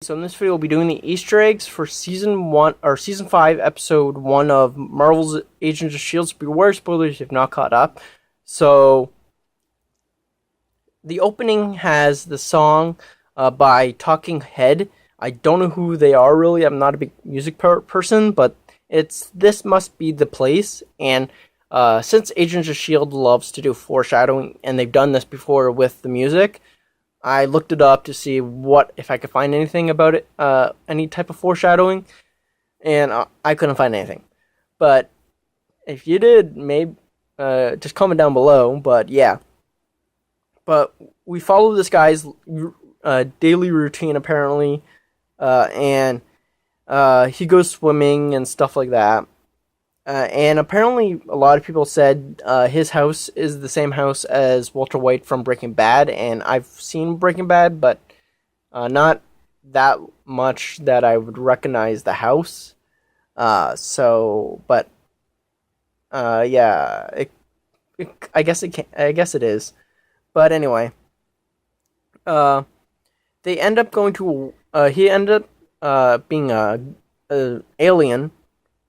So in this video, we'll be doing the Easter eggs for season 1 or season 5, episode 1 of Marvel's Agents of Shield. Beware spoilers if you've not caught up. So the opening has the song by Talking Head. I don't know who they are really. I'm not a big music person, but it's This Must Be the Place. And since Agents of Shield loves to do foreshadowing, and they've done this before with the music, I looked it up to see if I could find anything about it, any type of foreshadowing, and I couldn't find anything. But if you did, maybe just comment down below. But yeah, but we follow this guy's daily routine apparently, and he goes swimming and stuff like that. And apparently a lot of people said his house is the same house as Walter White from Breaking Bad, and I've seen Breaking Bad, but not that much that I would recognize the house. Yeah, I guess it is. But anyway, they end up going to he ended up being a alien.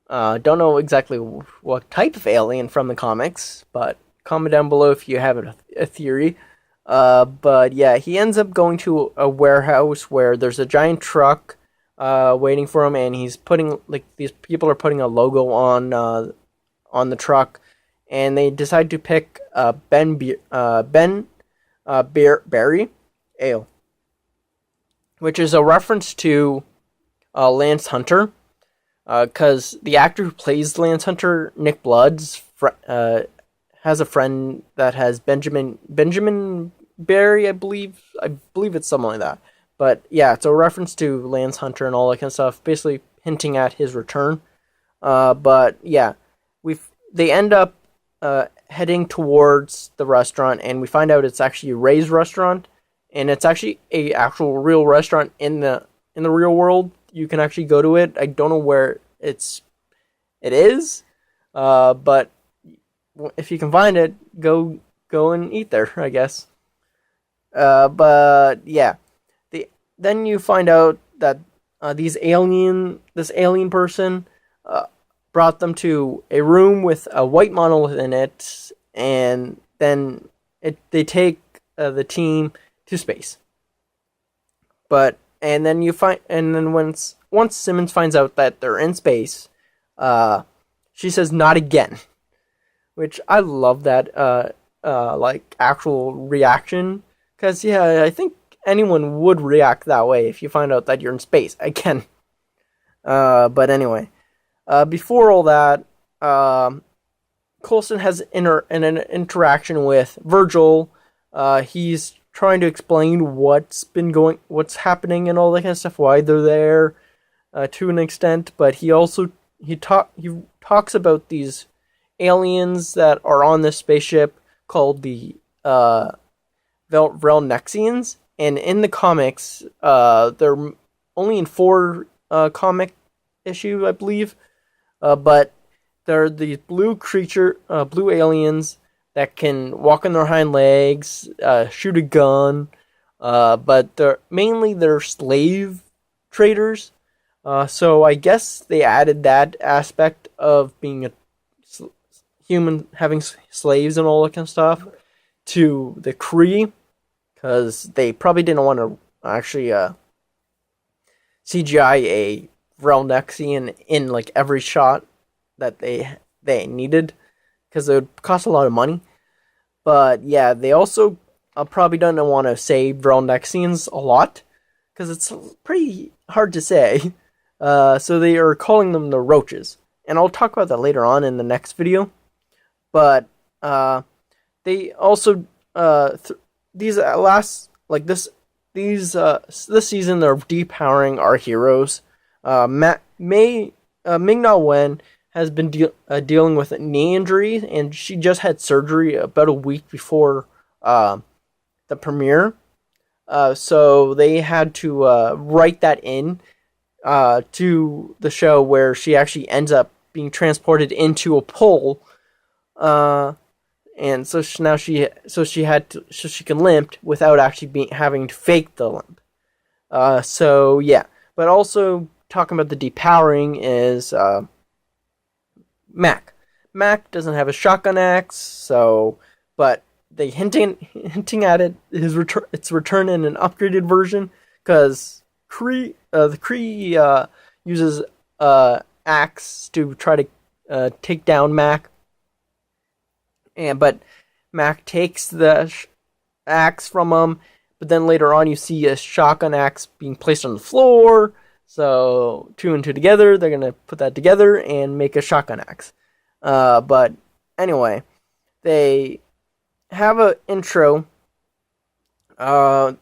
Don't know exactly what type of alien from the comics, but comment down below if you have a theory. But yeah, he ends up going to a warehouse where there's a giant truck waiting for him, and he's putting, these people are putting a logo on the truck, and they decide to pick Berry Ale, which is a reference to Lance Hunter. Because the actor who plays Lance Hunter, Nick Blood's, has a friend that has Benjamin Barry, I believe it's something like that. But yeah, it's a reference to Lance Hunter and all that kind of stuff, basically hinting at his return. But yeah, they end up heading towards the restaurant, and we find out it's actually Ray's restaurant, and it's actually a actual real restaurant in the real world. You can actually go to it. I don't know where it is, but if you can find it, go and eat there, I guess. But yeah, then you find out that this alien person brought them to a room with a white monolith in it, and then they take the team to space. And then once Simmons finds out that they're in space, she says, "Not again," which I love that actual reaction, because yeah, I think anyone would react that way if you find out that you're in space again. But anyway, before all that, Coulson has an interaction with Virgil. He's trying to explain what's happening and all that kind of stuff, why they're there, to an extent. But he talks about these aliens that are on this spaceship called the Vrelnexians, and in the comics, they're only in 4 comic issues, I believe. But they're these blue aliens that can walk on their hind legs, shoot a gun, but they're slave traders. So I guess they added that aspect of being a human, having slaves and all that kind of stuff, to the Kree, because they probably didn't want to actually CGI a Vrelnexian in every shot that they needed, because it would cost a lot of money. But yeah, they also probably don't want to say Vrelnexians a lot, because it's pretty hard to say. So they are calling them the Roaches, and I'll talk about that later on in the next video. But they also this season they're depowering our heroes. Ming-Na Wen has been dealing with a knee injury, and she just had surgery about a week before the premiere. So they had to write that in to the show, where she actually ends up being transported into a pole, and so she can limp without actually having to fake the limp. So yeah, but also talking about the depowering is Mac. Mac doesn't have a shotgun axe, so but they hinting at its return in an upgraded version because the Kree uses axe to try to take down Mac, but Mac takes the axe from him. But then later on, you see a shotgun axe being placed on the floor. So 2 and 2 together, they're gonna put that together and make a shotgun axe. But anyway, they have a intro, a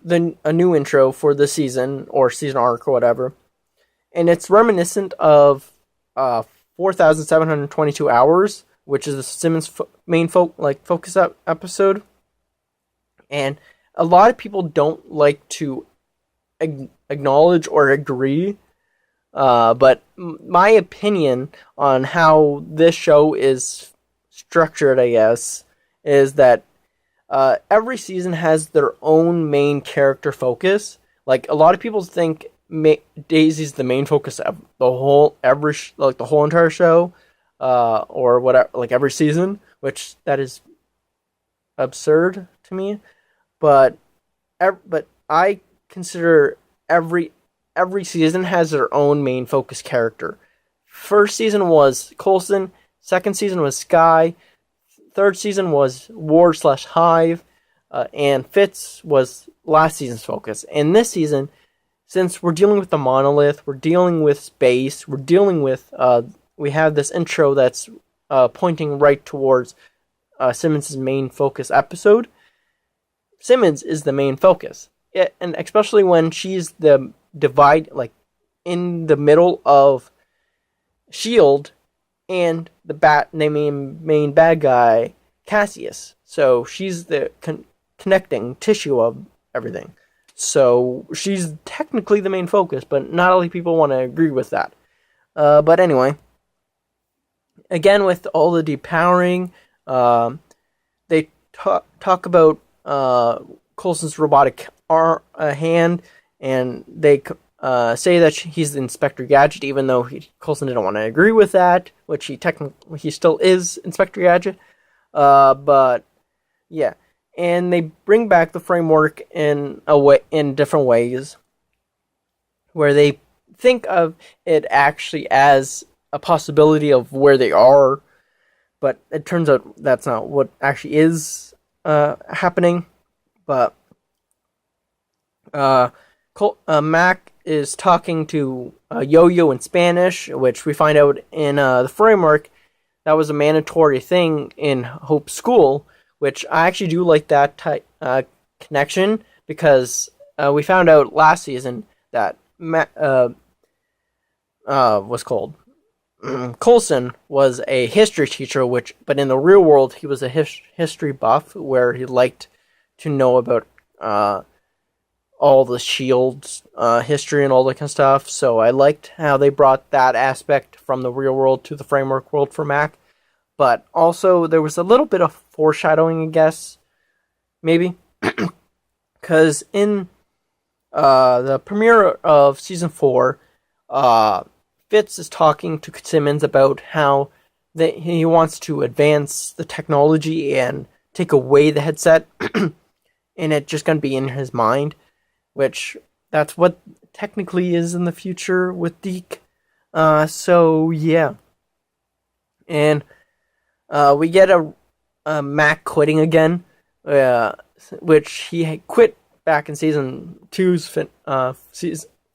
new intro for the season or season arc or whatever, and it's reminiscent of 4,722 hours, which is the Simmons main focus episode, and a lot of people don't like to acknowledge or agree, but my opinion on how this show is structured, I guess, is that every season has their own main character focus. Like, a lot of people think Daisy's the main focus of the whole entire show, or whatever, like every season, which that is absurd to me. But I consider every season has their own main focus character. First season was Coulson. Second season was Sky. Third season was Ward/Hive. And Fitz was last season's focus. And this season, since we're dealing with the monolith, we're dealing with space, we're dealing with we have this intro that's pointing right towards Simmons' main focus episode. Simmons is the main focus, and especially when she's the divide, like in the middle of Shield and the main bad guy Cassius. So she's the connecting tissue of everything. So she's technically the main focus, but not all people want to agree with that. But anyway, again with all the depowering, they talk about Coulson's robotic hand, and they say that he's the Inspector Gadget, even though Coulson didn't want to agree with that, which he still is Inspector Gadget. But yeah, and they bring back the framework in different ways, where they think of it actually as a possibility of where they are, but it turns out that's not what actually is happening. But Mac is talking to Yo-Yo in Spanish, which we find out in the framework that was a mandatory thing in Hope's school, which I actually do like that connection, because we found out last season that Coulson was a history teacher, but in the real world he was a history buff, where he liked to know about all the Shield's history and all that kind of stuff. So I liked how they brought that aspect from the real world to the framework world for Mac. But also there was a little bit of foreshadowing, I guess, maybe, because in the premiere of season 4, Fitz is talking to Simmons about how he wants to advance the technology and take away the headset, and it's just going to be in his mind, which that's what technically is in the future with Deke. So yeah, and we get a Mac quitting again, which he quit back in season 2's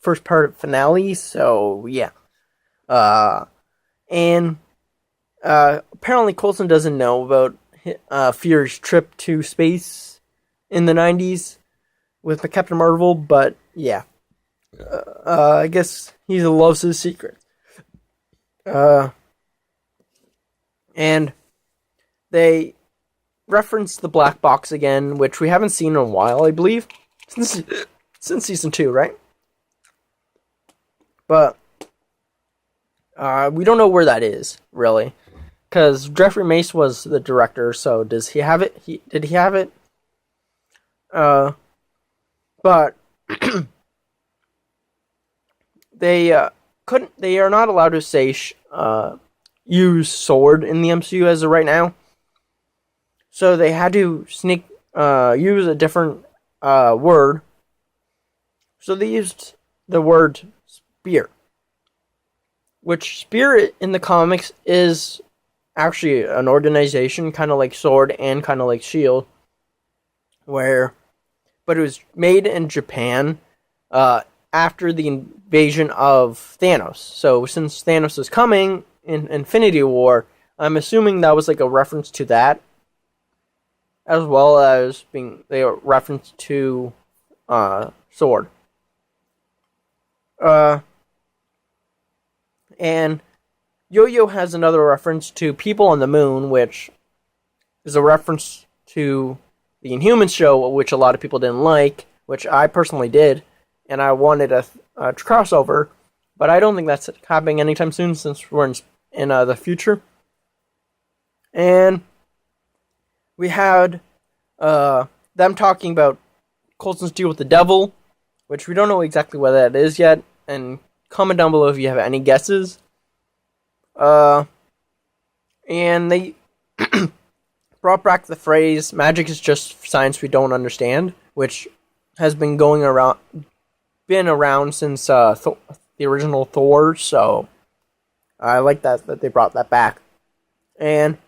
first part of finale. So yeah, and apparently Coulson doesn't know about Fury's trip to space in the 90s with the Captain Marvel, but yeah, I guess he loves his secret. And they reference the black box again, which we haven't seen in a while, I believe, since season 2, right? But we don't know where that is, really, because Jeffrey Mace was the director. So does he have it? Did he have it? But they couldn't. They are not allowed to say use sword in the MCU as of right now. So they had to use a different word. So they used the word spear, which spear in the comics is actually an organization, kind of like sword and kind of like shield, but it was made in Japan after the invasion of Thanos. So since Thanos was coming in Infinity War, I'm assuming that was like a reference to that, as well as being a reference to sword. And Yo-Yo has another reference to People on the Moon, which is a reference to the Inhumans show, which a lot of people didn't like, which I personally did, and I wanted a crossover, but I don't think that's happening anytime soon since we're in the future. And we had them talking about Coulson's deal with the devil, which we don't know exactly what that is yet, and comment down below if you have any guesses. And they brought back the phrase, magic is just science we don't understand, which has been around since the original Thor, so I like that they brought that back. And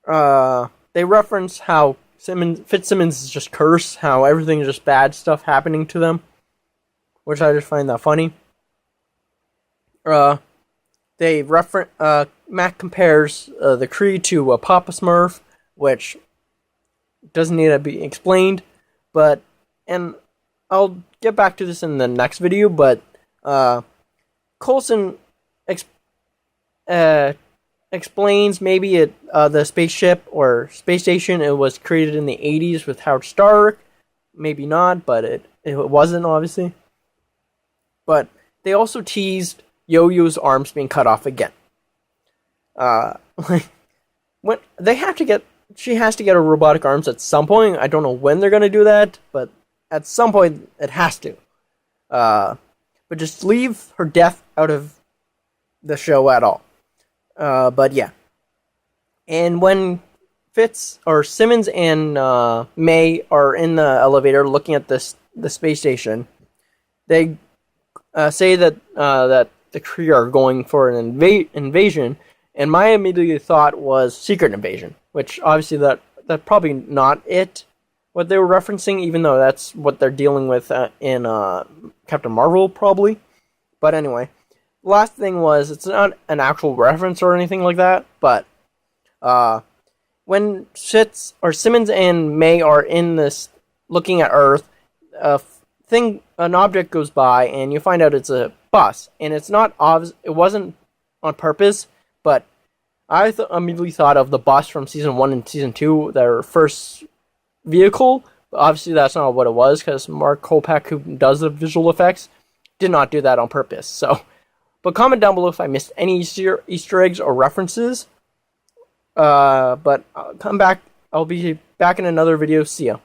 they reference how Fitzsimmons is just cursed, how everything is just bad stuff happening to them, which I just find that funny. Matt compares the Kree to a Papa Smurf, which doesn't need to be explained, and I'll get back to this in the next video, but Coulson explains maybe the spaceship or space station, it was created in the 80s with Howard Stark, maybe not, but it wasn't, obviously. But they also teased Yo-Yo's arms being cut off again. When she has to get her robotic arms at some point. I don't know when they're gonna do that, but at some point it has to. But just leave her death out of the show at all. But yeah. And when Simmons and May are in the elevator looking at the space station, they say that the Kree are going for an invasion, and my immediate thought was secret invasion, which obviously that's probably not what they were referencing, even though that's what they're dealing with in Captain Marvel, probably. But anyway, last thing was, it's not an actual reference or anything like that, but when Simmons and May are in this looking at Earth, an object goes by, and you find out it's a bus, and it's not obvious. It wasn't on purpose, but I immediately thought of the bus from season 1 and season 2, their first vehicle. But obviously, that's not what it was, because Mark Kolpak, who does the visual effects, did not do that on purpose. So, but comment down below if I missed any Easter eggs or references. But I'll come back. I'll be back in another video. See ya.